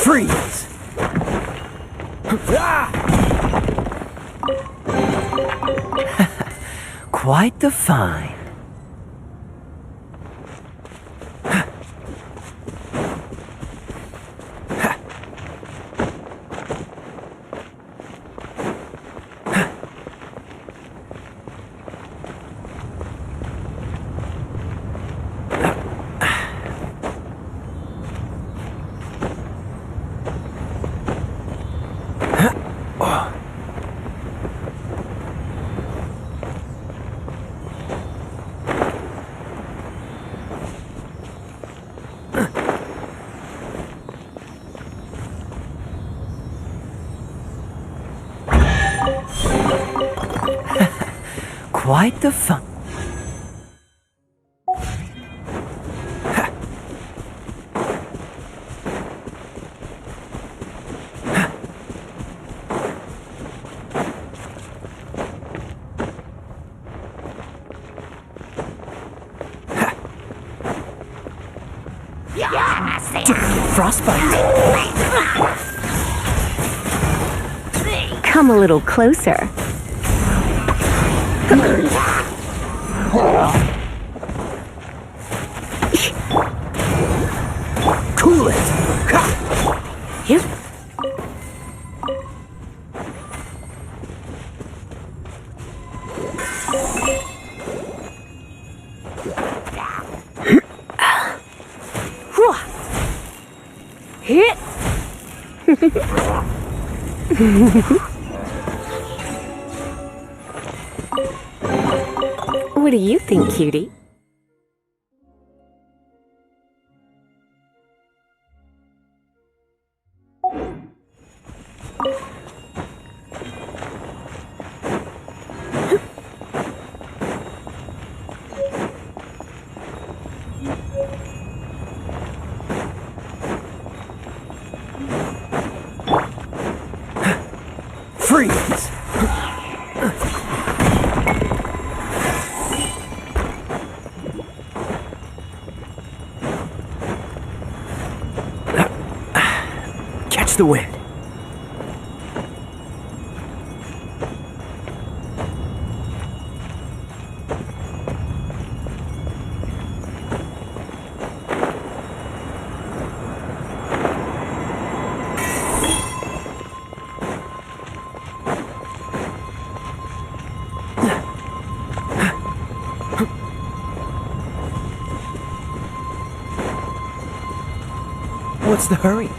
Freeze! Quite the find. Quite the fun. Frostbite. Come a little closer. Cool it. Yep. Hit. What do you think, cutie? Freeze! Catch the wind. What's the hurry?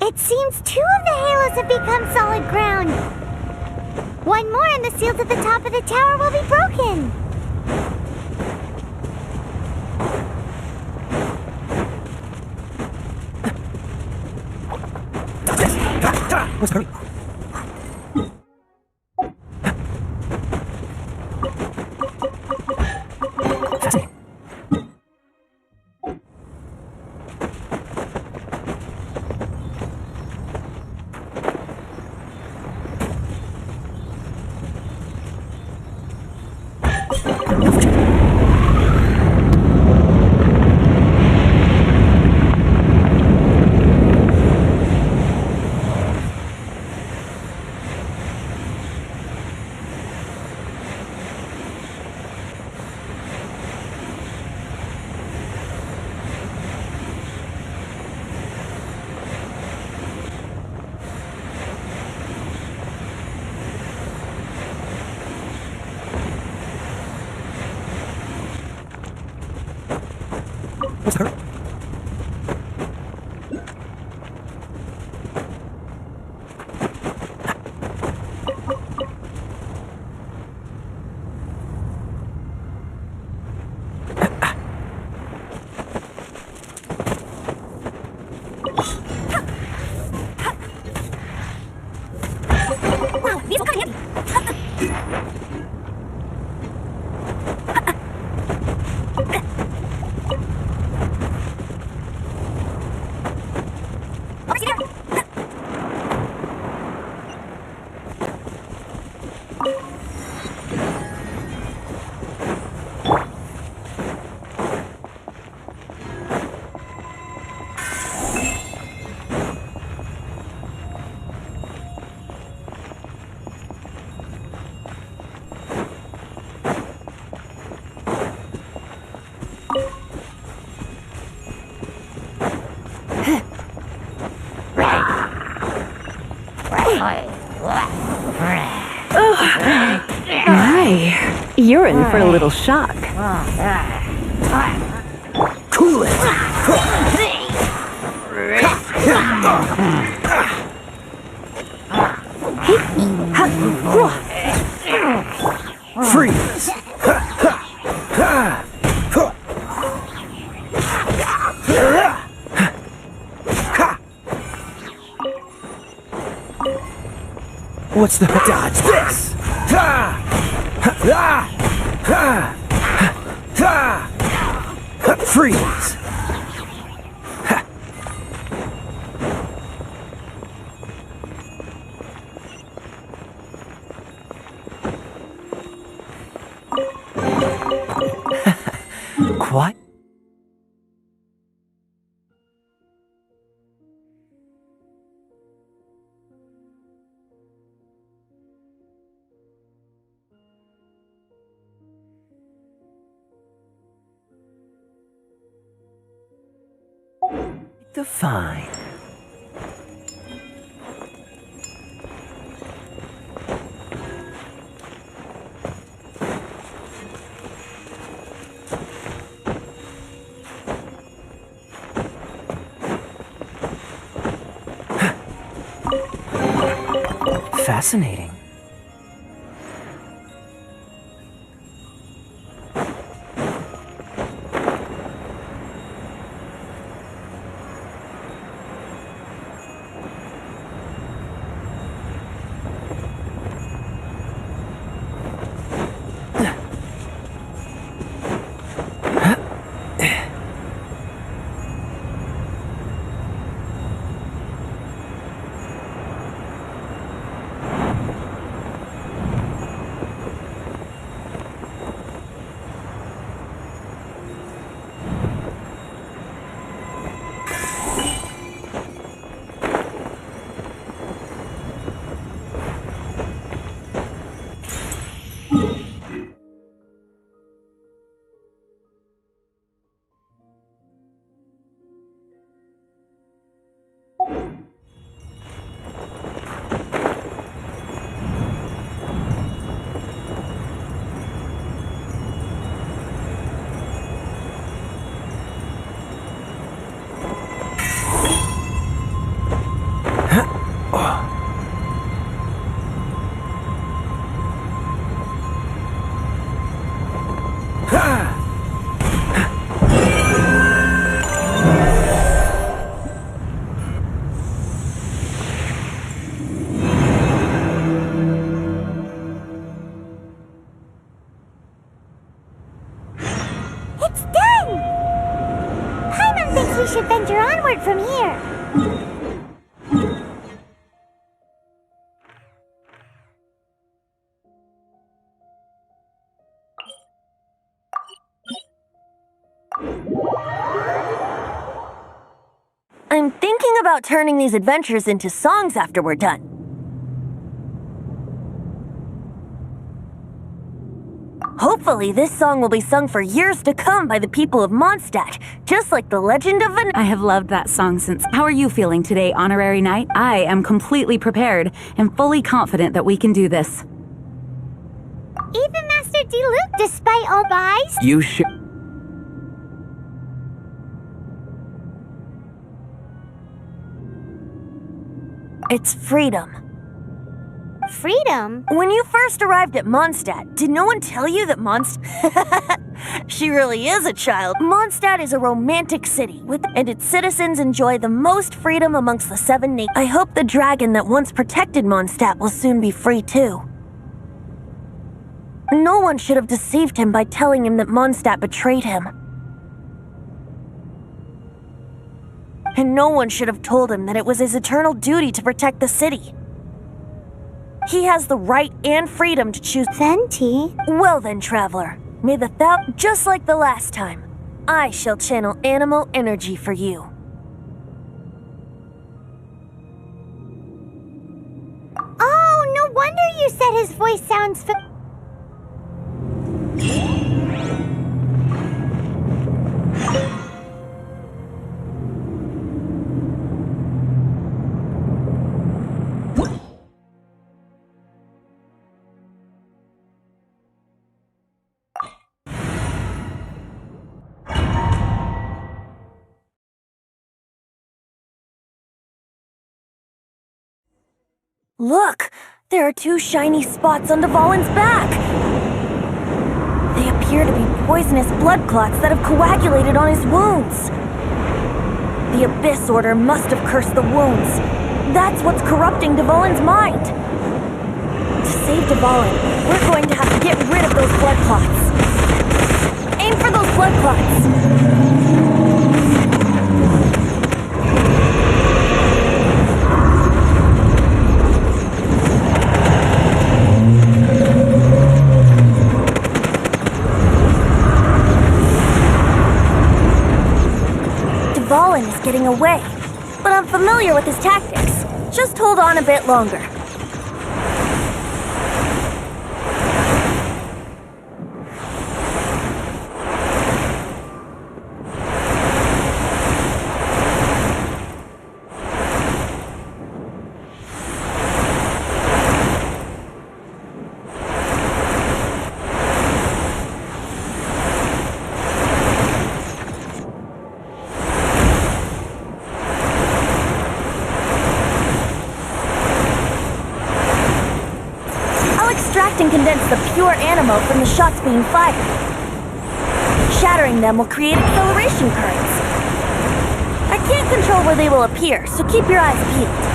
It seems 2 of the halos have become solid ground. 1 more and the seals at the top of the tower will be broken. What's the hurry? Fascinating. What's the hurry? Wow, these will come in handy. My, you're in for a little shock. Cool it! Freeze! What's the dodge this? Freeze! What? Define. Fascinating. we should venture onward from here. I'm thinking about turning these adventures into songs after we're done. Hopefully, this song will be sung for years to come by the people of Mondstadt, just like the legend of I have loved that song since. How are you feeling today, Honorary Knight? I am completely prepared and fully confident that we can do this. Even Master D-Luke, despite all buys? You should. It's freedom. Freedom? When you first arrived at Mondstadt, did no one tell you that She really is a child. Mondstadt is a romantic city, and its citizens enjoy the most freedom amongst the 7 nations. I hope the dragon that once protected Mondstadt will soon be free too. No one should have deceived him by telling him that Mondstadt betrayed him. And no one should have told him that it was his eternal duty to protect the city. He has the right and freedom to choose. Venti? Well then, traveler, may the just like the last time, I shall channel animal energy for you. Oh, no wonder you said his voice sounds Look! There are 2 shiny spots on Dvalin's back! They appear to be poisonous blood clots that have coagulated on his wounds. The Abyss Order must have cursed the wounds. That's what's corrupting Dvalin's mind. To save Dvalin, we're going to have to get rid of those blood clots. Aim for those blood clots! Dvalin is getting away, but I'm familiar with his tactics. Just hold on a bit longer. And condense the pure animo from the shots being fired. Shattering them will create acceleration currents. I can't control where they will appear, so keep your eyes peeled.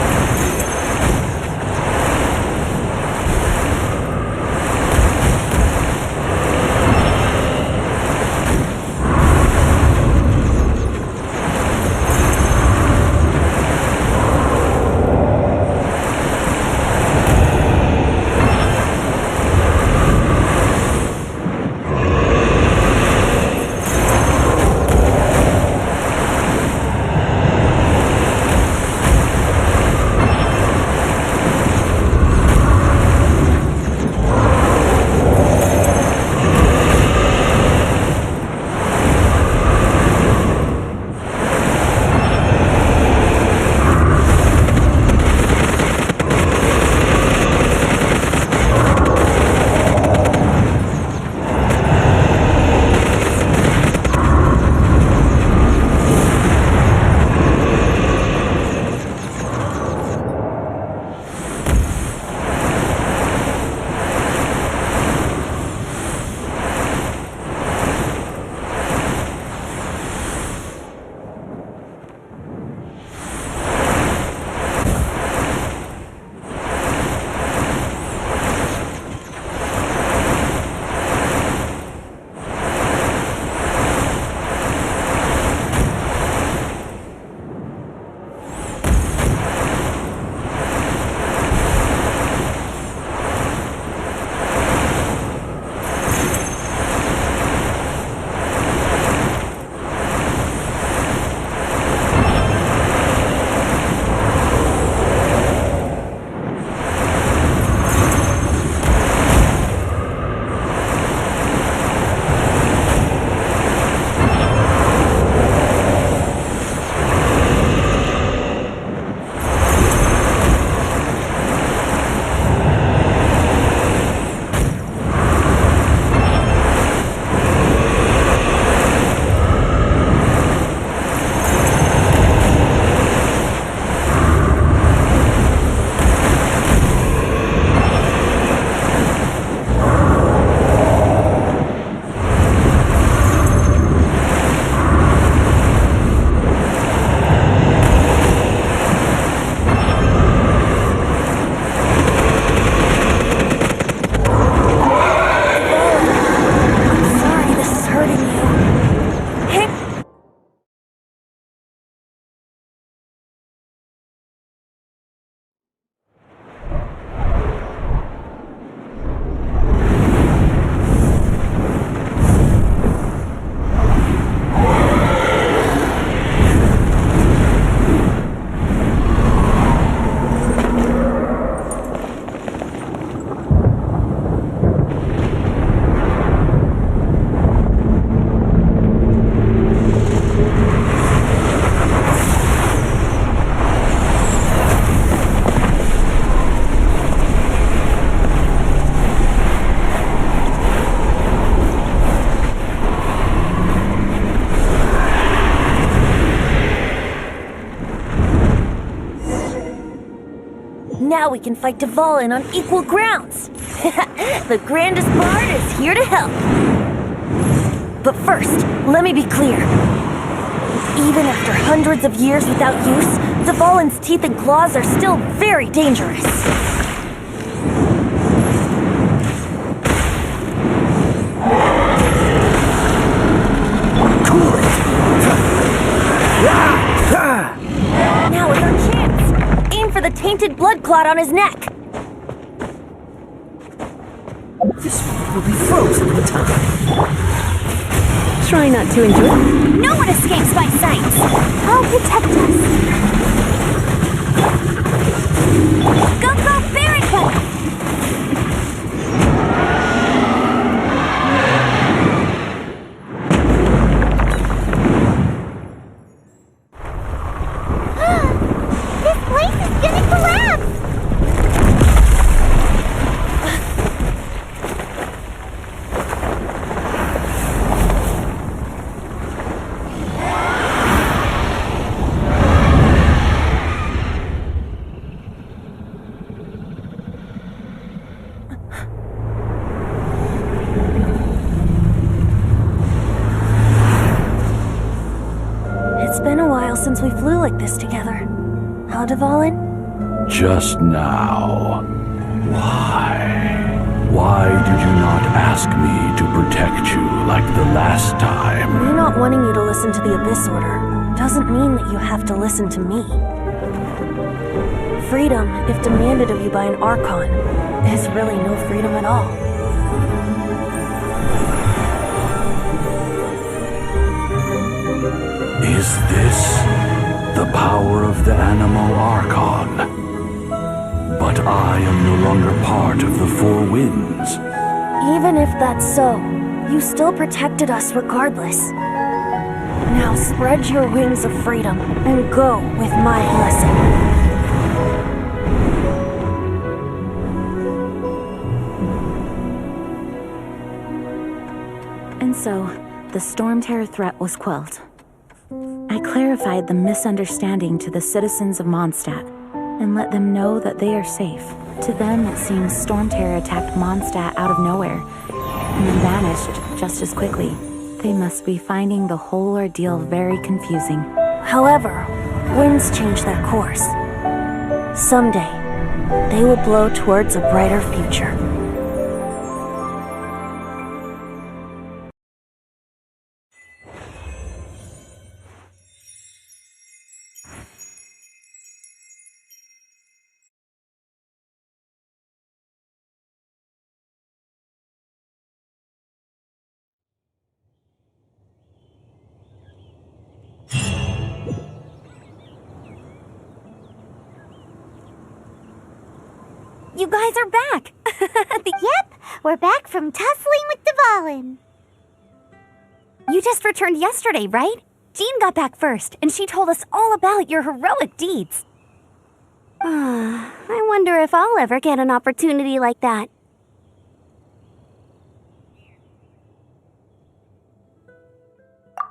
Now we can fight Dvalin on equal grounds. The grandest bard is here to help. But first, let me be clear. Even after hundreds of years without use, Dvalin's teeth and claws are still very dangerous. Cool it. Now is our chance. Aim for the tainted blood clot on his neck. This will be frozen in time. Try not to enjoy it. No one escapes my sight. I'll protect us. Go, Barracuda! This place is gonna collapse! It's been a while since we flew like this together. How, Dvalin? Just now. Why? Why did you not ask me to protect you like the last time? Me not wanting you to listen to the Abyss Order doesn't mean that you have to listen to me. Freedom, if demanded of you by an Archon, is really no freedom at all. Is this the power of the Animal Archon? But I am no longer part of the Four Winds. Even if that's so, you still protected us regardless. Now spread your wings of freedom and go with my blessing. And so, the Storm Terror threat was quelled. I clarified the misunderstanding to the citizens of Mondstadt and let them know that they are safe. To them, it seems Storm Terror attacked Mondstadt out of nowhere and then vanished just as quickly. They must be finding the whole ordeal very confusing. However, winds change their course. Someday, they will blow towards a brighter future. You guys are back! Yep, we're back from tussling with Dvalin. You just returned yesterday, right? Jean got back first, and she told us all about your heroic deeds. I wonder if I'll ever get an opportunity like that.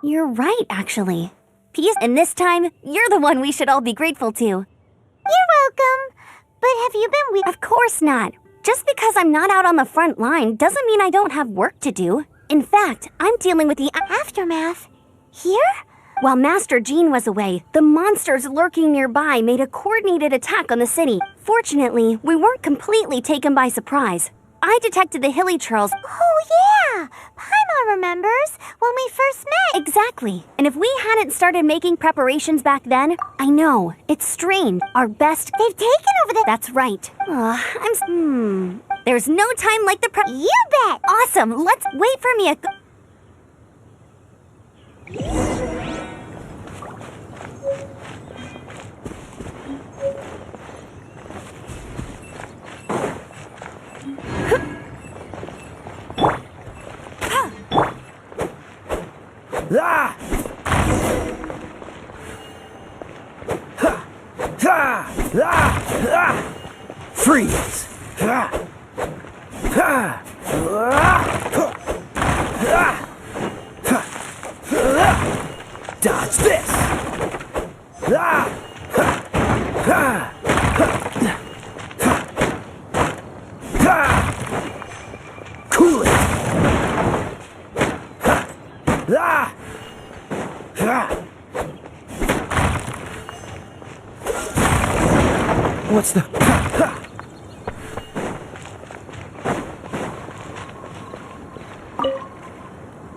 You're right, actually. Peace, and this time, you're the one we should all be grateful to. You're welcome. But have you been Of course not. Just because I'm not out on the front line doesn't mean I don't have work to do. In fact, I'm dealing with the aftermath? Here? While Master Jean was away, the monsters lurking nearby made a coordinated attack on the city. Fortunately, we weren't completely taken by surprise. I detected the Hilly Churls. Oh yeah! Paimon remembers when we first met. Exactly. And if we hadn't started making preparations back then, I know, it's strange. Our best... They've taken over the... That's right. There's no time like the You bet! Awesome! Let's wait for me Ah! Ha! Ha! Ah! Ah! Freeze! Ah! Ha! Ah! Ah! Ah! Dodge this! Ah! Ha! Ha! Ha! What's the...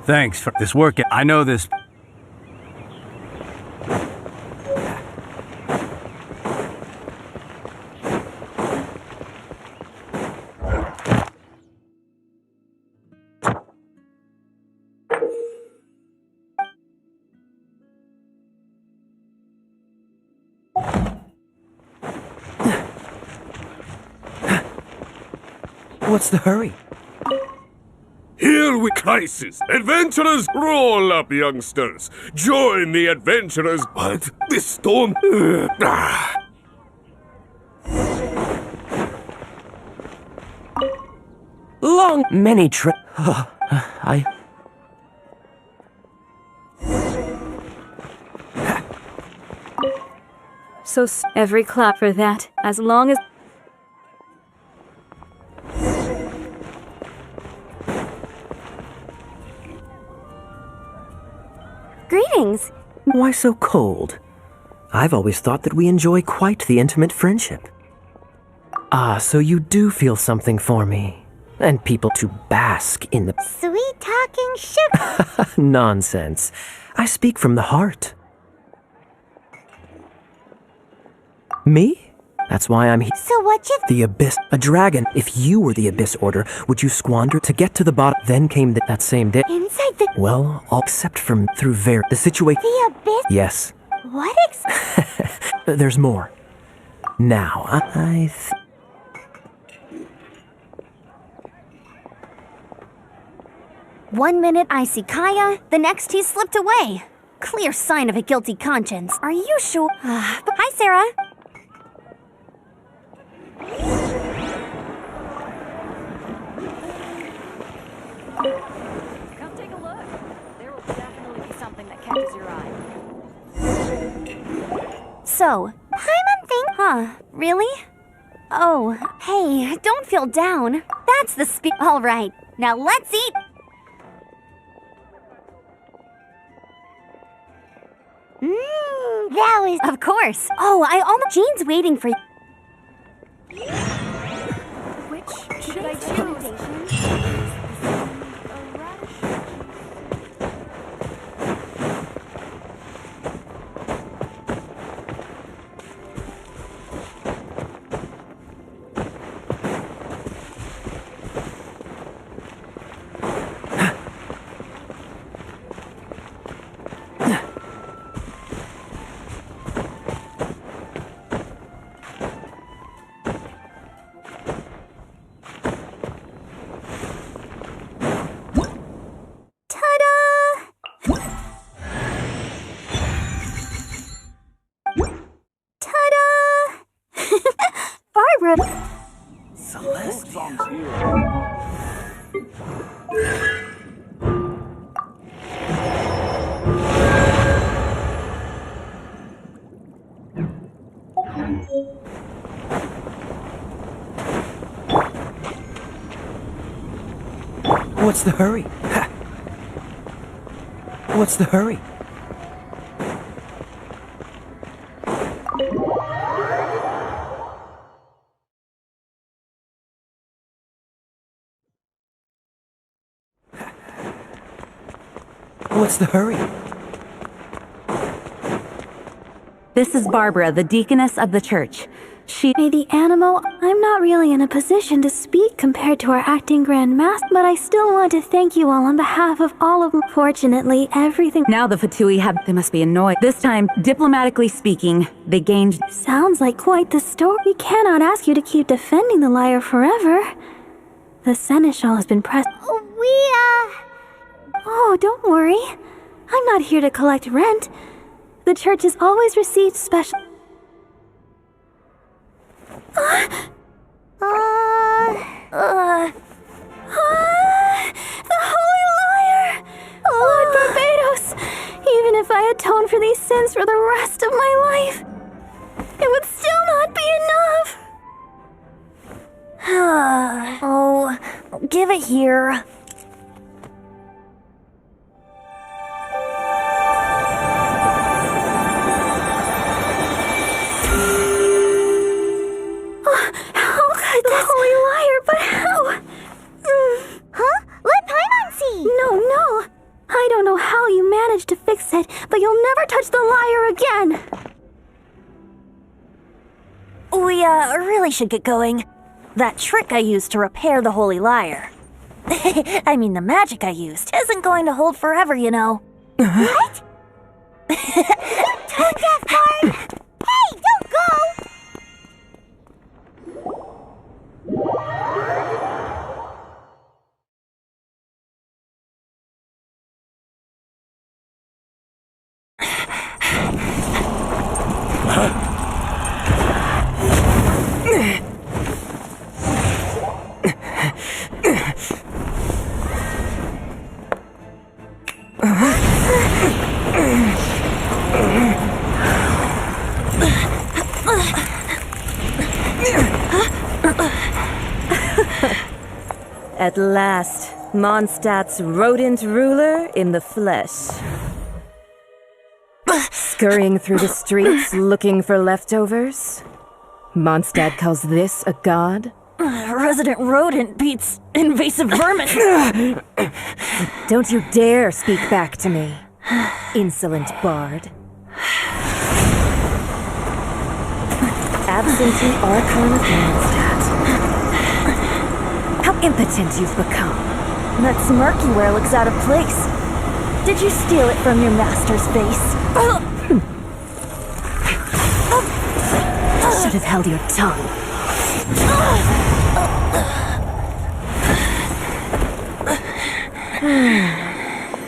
Thanks for this work. I know this. What's the hurry? Here we crisis. Adventurers, roll up, youngsters. Join the adventurers. What? This storm? Long, many I... So every clap for that, as long as... Greetings. Why so cold? I've always thought that we enjoy quite the intimate friendship. Ah, so you do feel something for me. And people to bask in the... Sweet talking sugar. Nonsense. I speak from the heart. Me? That's why I'm here. So what you... The Abyss. A dragon. If you were the Abyss Order, would you squander to get to the bottom? Then came that same day. Inside the... Well, all except from through the situation. The Abyss? Yes. What There's more. Now, One minute I see Kaya, the next he slipped away. Clear sign of a guilty conscience. Are you sure? Hi, Sarah. Come take a look. There will definitely be something that catches your eye. So, Paimon thing? huh, really? Oh, hey, don't feel down. That's the All right, now let's eat. That was... Of course. Oh, I almost... Jean's waiting for you. Which should I choose? Barbara. what's the hurry? What's the hurry? What's the hurry? This is Barbara, the deaconess of the church. May the animal, I'm not really in a position to speak compared to our acting Grand Master, but I still want to thank you all on behalf of all of them. Fortunately, everything Now the Fatui they must be annoyed. This time, diplomatically speaking, they gained... sounds like quite the story. We cannot ask you to keep defending the liar forever. The seneschal has been pressed. Oh, don't worry. I'm not here to collect rent. The church has always received special... The Holy Liar! Lord Barbados! Even if I atone for these sins for the rest of my life, it would still not be enough! Oh, give it here. fix it, but you'll never touch the lyre again. We, really should get going. That trick I used to repair the holy lyre. I mean, the magic I used isn't going to hold forever, you know. What? Tone deaf, Bard! Hey, don't go! At last, Mondstadt's rodent ruler in the flesh. Scurrying through the streets looking for leftovers? Mondstadt calls this a god? Resident rodent beats invasive vermin. Don't you dare speak back to me, insolent bard. Absentee Archon of Mondstadt. How impotent you've become. That smirky wear looks out of place. Did you steal it from your master's face? Should have held your tongue.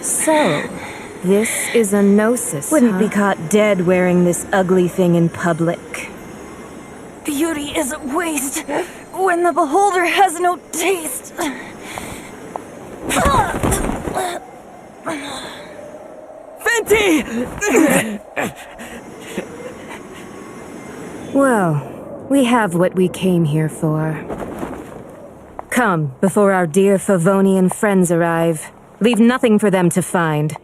So, this is a gnosis. Wouldn't be caught dead wearing this ugly thing in public. Beauty is a waste when the beholder has no taste. Fenty! Well, we have what we came here for. Come, before our dear Favonian friends arrive. Leave nothing for them to find.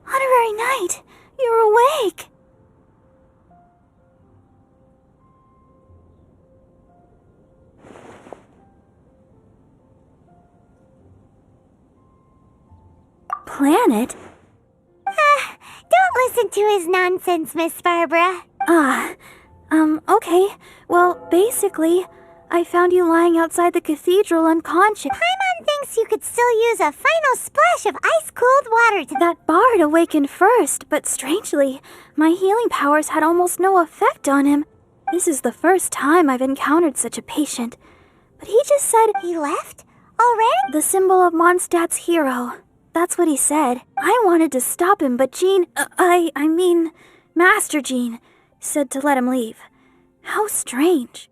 Honorary Knight, you're awake. Planet? Don't listen to his nonsense, Miss Barbara. Okay. Well, basically, I found you lying outside the cathedral unconscious. Paimon thinks you could still use a final splash of ice-cold water to... That bard awakened first, but strangely, my healing powers had almost no effect on him. This is the first time I've encountered such a patient. But he just said... He left? Already? The symbol of Mondstadt's hero. That's what he said. I wanted to stop him, but Jean... I mean, Master Jean said to let him leave. How strange.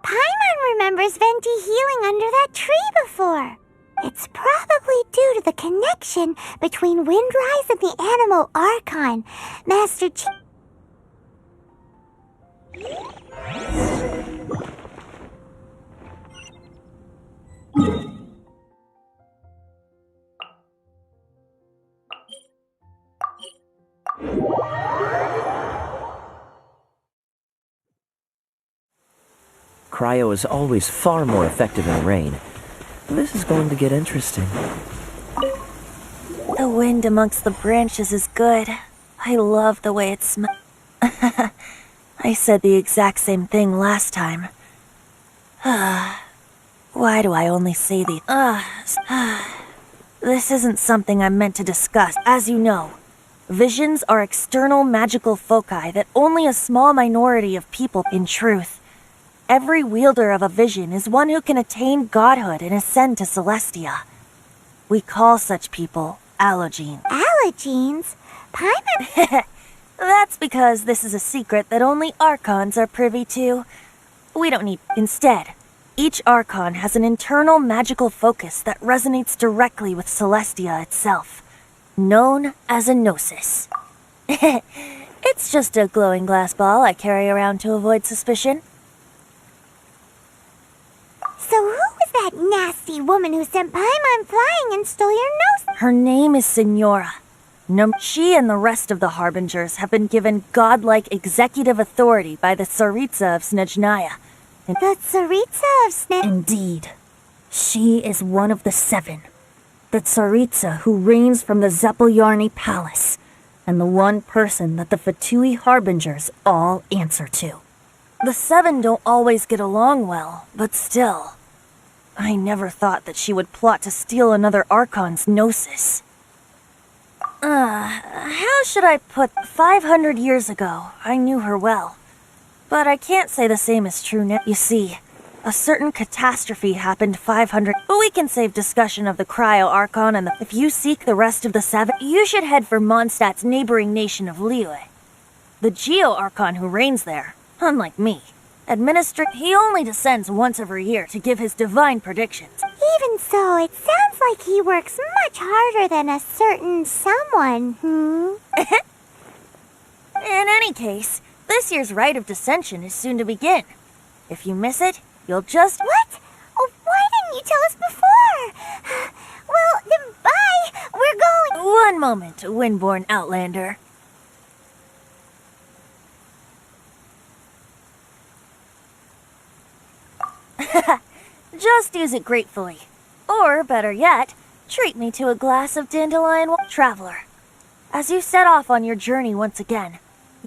Paimon remembers Venti healing under that tree before. It's probably due to the connection between Windrise and the Animal Archon. Master Jean... Cryo is always far more effective in rain. This is going to get interesting. The wind amongst the branches is good. I love the way it smells. I said the exact same thing last time. Why do I only say these? This isn't something I'm meant to discuss. As you know, visions are external magical foci that only a small minority of people in truth. Every wielder of a vision is one who can attain godhood and ascend to Celestia. We call such people Allogenes. Allogenes? Paimon... That's because this is a secret that only Archons are privy to. We don't need... Instead, each Archon has an internal magical focus that resonates directly with Celestia itself, known as a gnosis. It's just a glowing glass ball I carry around to avoid suspicion. So who was that nasty woman who sent Paimon flying and stole your nose? Her name is Signora. She and the rest of the Harbingers have been given godlike executive authority by the Tsaritsa of Snezhnaya. The Tsaritsa of Indeed. She is one of the 7. The Tsaritsa who reigns from the Zeppeljärni Palace, and the one person that the Fatui Harbingers all answer to. The 7 don't always get along well, but still. I never thought that she would plot to steal another Archon's Gnosis. How should I put 500 years ago, I knew her well. But I can't say the same is true now. You see, a certain catastrophe happened 500... But we can save discussion of the Cryo Archon and if you seek the rest of the 7, you should head for Mondstadt's neighboring nation of Liyue. The Geo Archon who reigns there, unlike me, he only descends once every year to give his divine predictions. Even so, it sounds like he works much harder than a certain someone, In any case, this year's Rite of Descension is soon to begin. If you miss it, you'll just... What? Oh, why didn't you tell us before? Well, then bye! We're going... One moment, Windborn Outlander. Just use it gratefully. Or, better yet, treat me to a glass of dandelion water. Traveler, as you set off on your journey once again,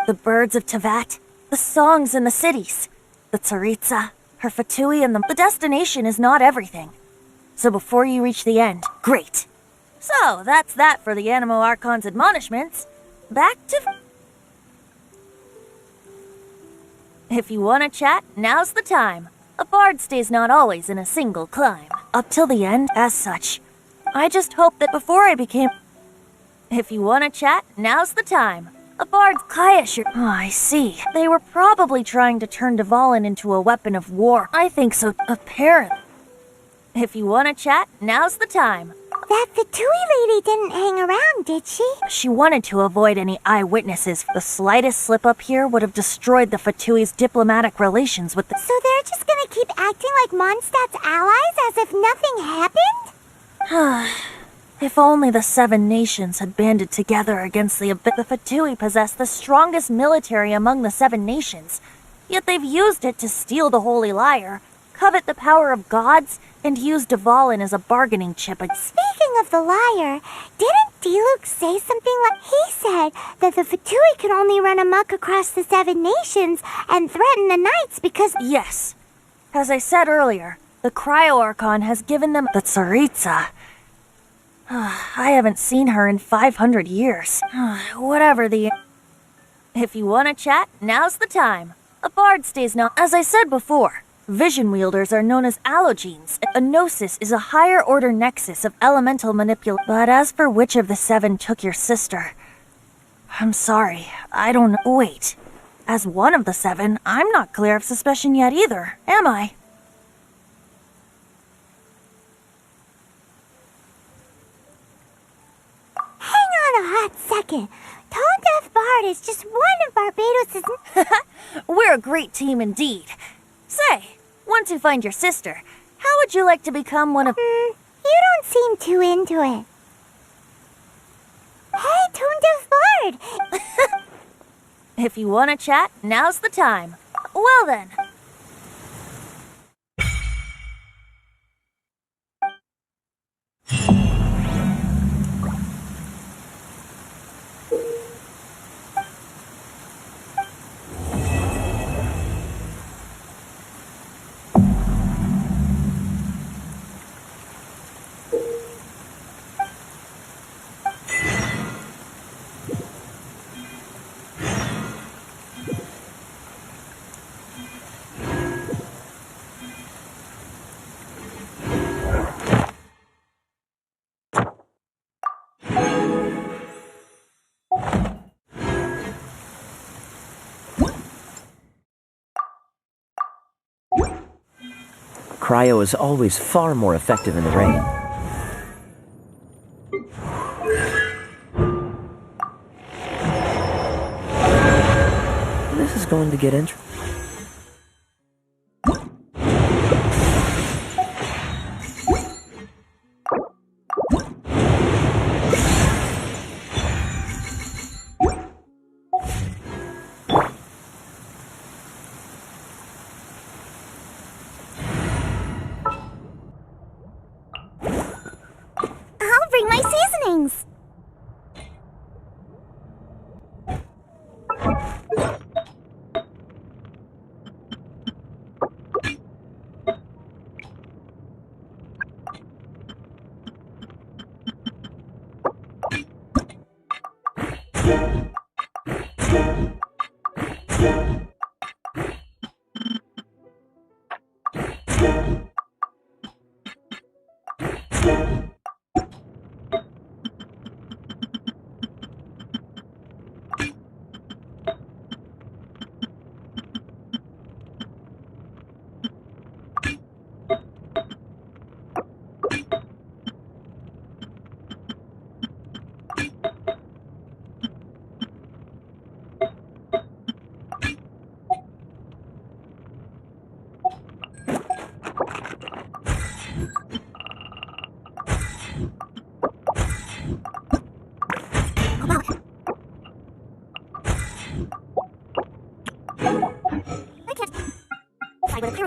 the birds of Tevat, the songs in the cities, the Tsaritsa, her Fatui, and the destination is not everything. So before you reach the end, great. So, that's that for the Animo Archon's admonishments. Back to... If you want to chat, now's the time. A bard stays not always in a single climb. Up till the end, as such. I just hope that before I became... If you want to chat, now's the time. A bard's Kaya. Oh, I see. They were probably trying to turn Dvalin into a weapon of war. I think so, apparently. If you want to chat, now's the time. That Fatui lady didn't hang around, did she? She wanted to avoid any eyewitnesses. The slightest slip-up here would have destroyed the Fatui's diplomatic relations with the... So they're just gonna keep acting like Mondstadt's allies as if nothing happened? If only the 7 nations had banded together against the Fatui possess the strongest military among the 7 nations. Yet they've used it to steal the Holy Lyre, covet the power of gods, and use Dvalin as a bargaining chip. Speaking of the lyre, didn't Diluc say something like... He said that the Fatui could only run amok across the 7 nations and threaten the knights because... Yes. As I said earlier, the Cryo Archon has given them the Tsaritsa. I haven't seen her in 500 years. Whatever the... If you want to chat, now's the time. A bard stays not... As I said before, vision wielders are known as allogenes. A gnosis is a higher-order nexus of elemental manipulation. But as for which of the 7 took your sister... I'm sorry, I don't know. Wait. As one of the 7, I'm not clear of suspicion yet either, am I? Hang on a hot second. Tone Deaf Bard is just one of Barbados'... We're a great team indeed. Say, once you find your sister, how would you like to become one of... You don't seem too into it. Hey, Tone Deaf Bard! If you want to chat, now's the time. Well then. Cryo is always far more effective in the rain. This is going to get interesting.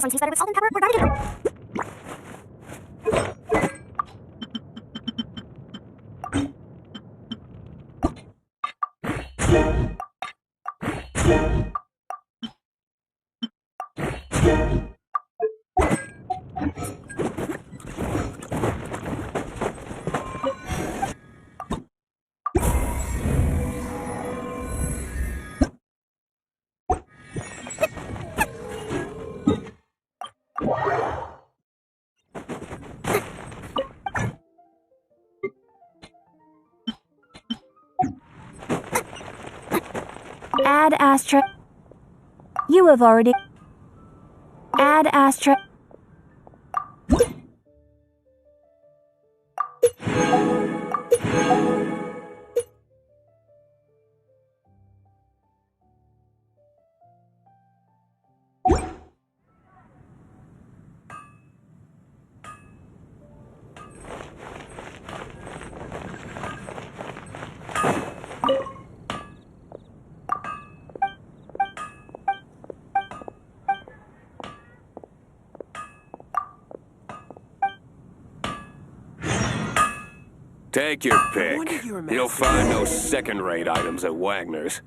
one tastes better with salt and pepper or garlic and herb. Add astra. You have already. Add astra. Take your pick. You'll find no second-rate items at Wagner's.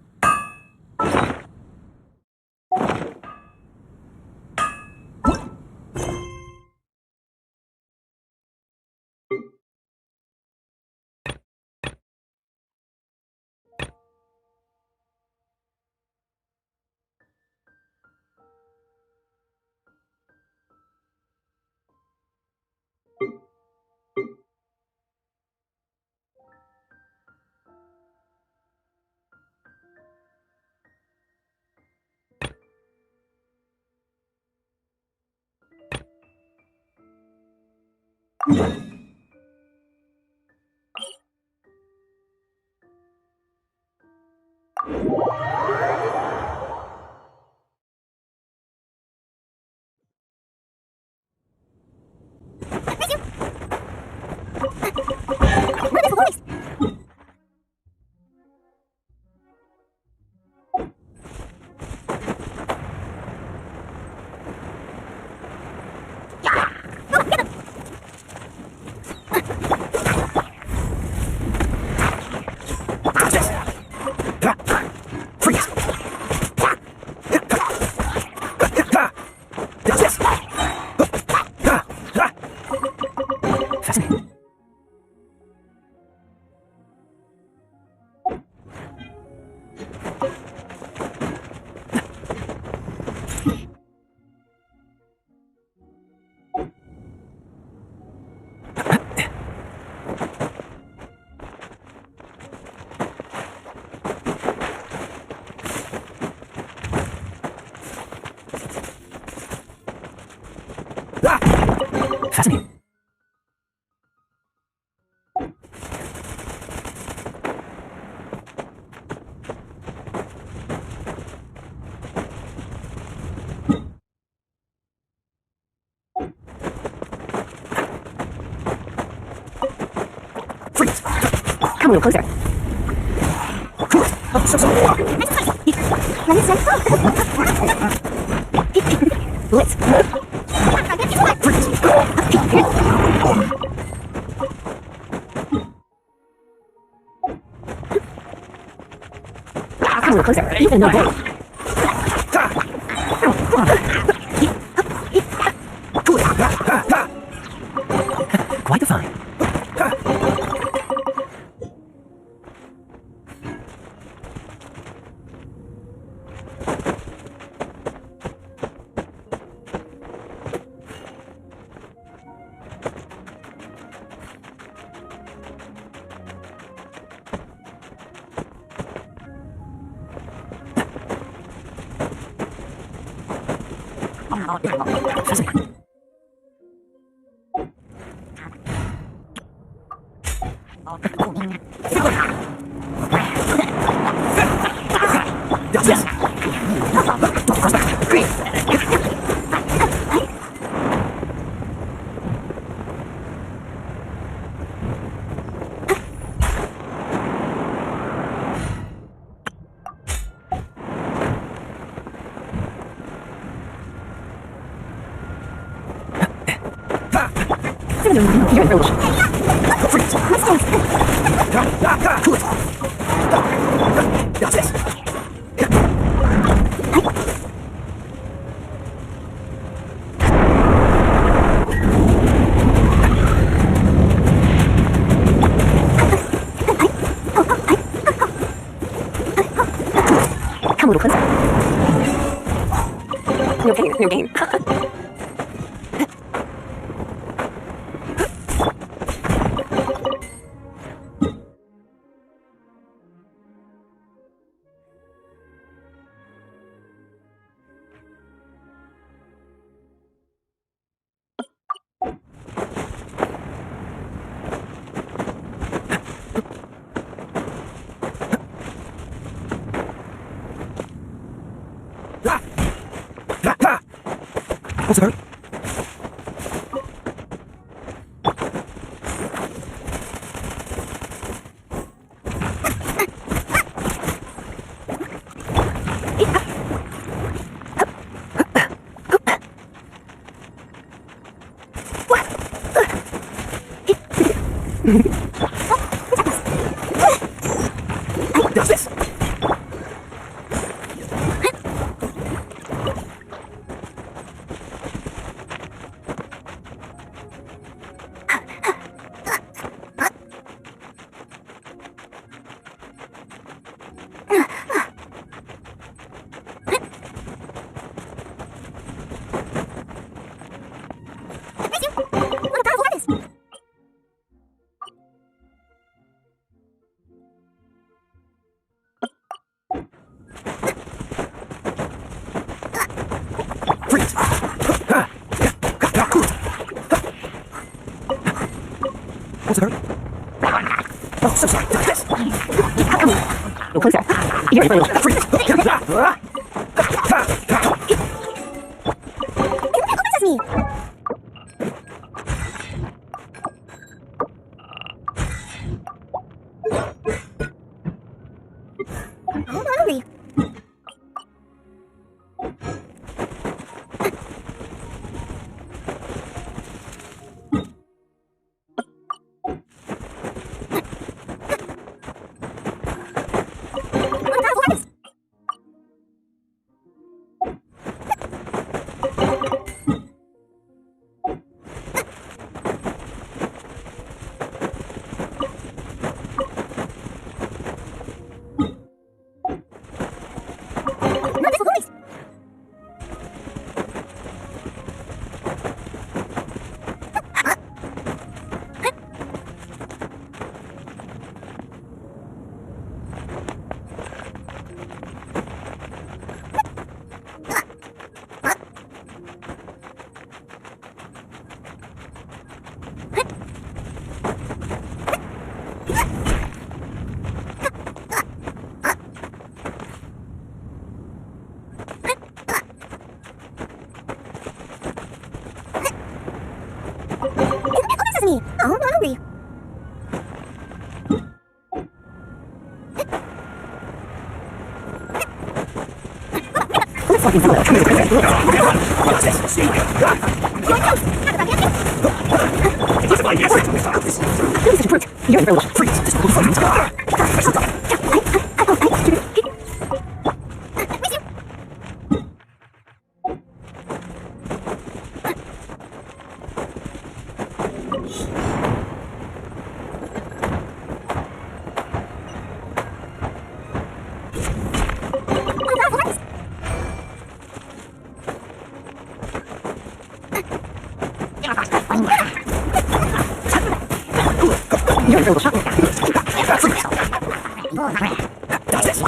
Fascinating. Freeze! Come a little closer. Blitz. Come a little closer. Even no blade. Quite the find. Fascinating. Yes. Come, little prince. No pain, no gain. What's the hurt? Does this? Freeze! What's the hurt? Oh, so sorry. This. Come on. No closer. You're in my freeze. This is me. I'm hungry. Me. Oh, I'm hungry. Let's fucking go. What's this? See? This is fruit. You're in the freeze. This is fruit. You're in the shop. Does this? I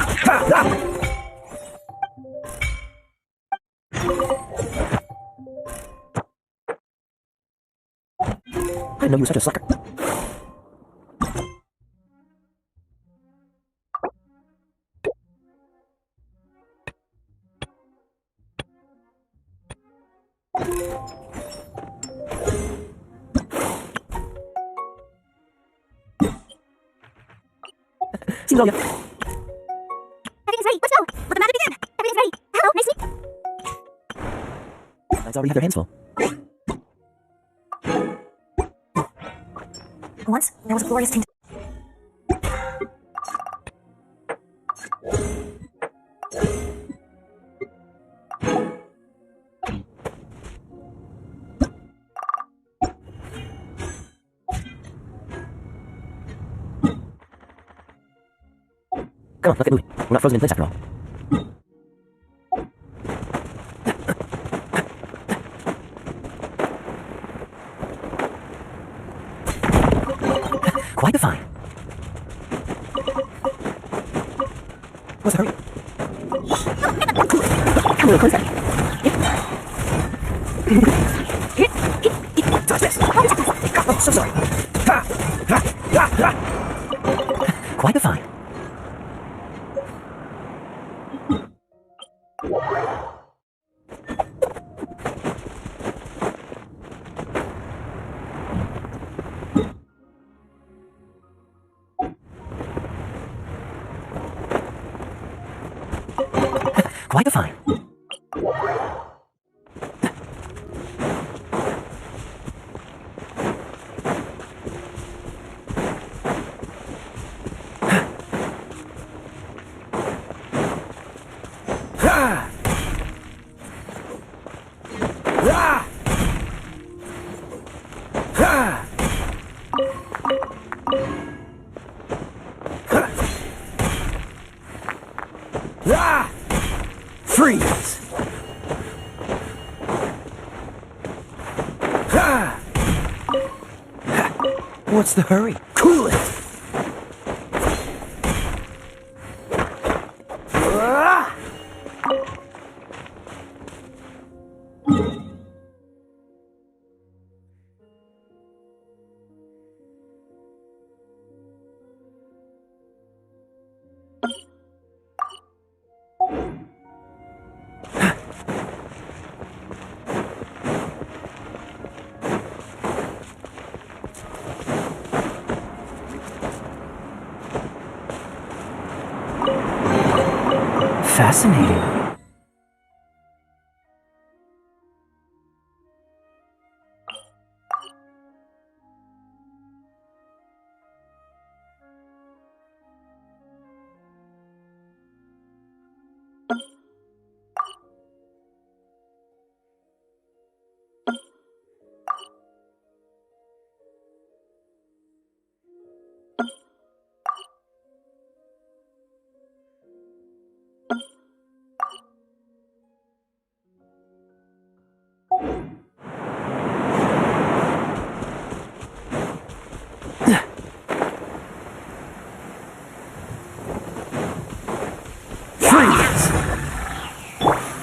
didn't know you were such a sucker. Seems all yet. Everything's ready. Let's go. Let the magic begin. Everything's ready. Hello, nice to meet you. Lights already have their hands full. Once, there was a glorious taint. Come on, let's get moving. We're not frozen in place after all. Quite the find. What's the hurry? Come a little closer. Touch this! Oh, so sorry. Quite the find. Quite the find. Freeze! What's the hurry? Cool it! Fascinating.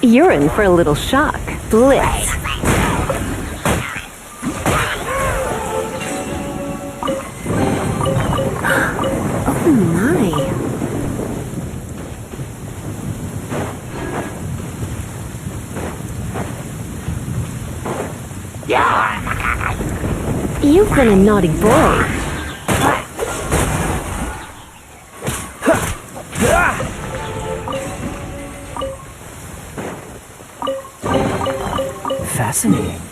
You're in for a little shock. Bliss. Oh my. You've been a naughty boy. Fascinating.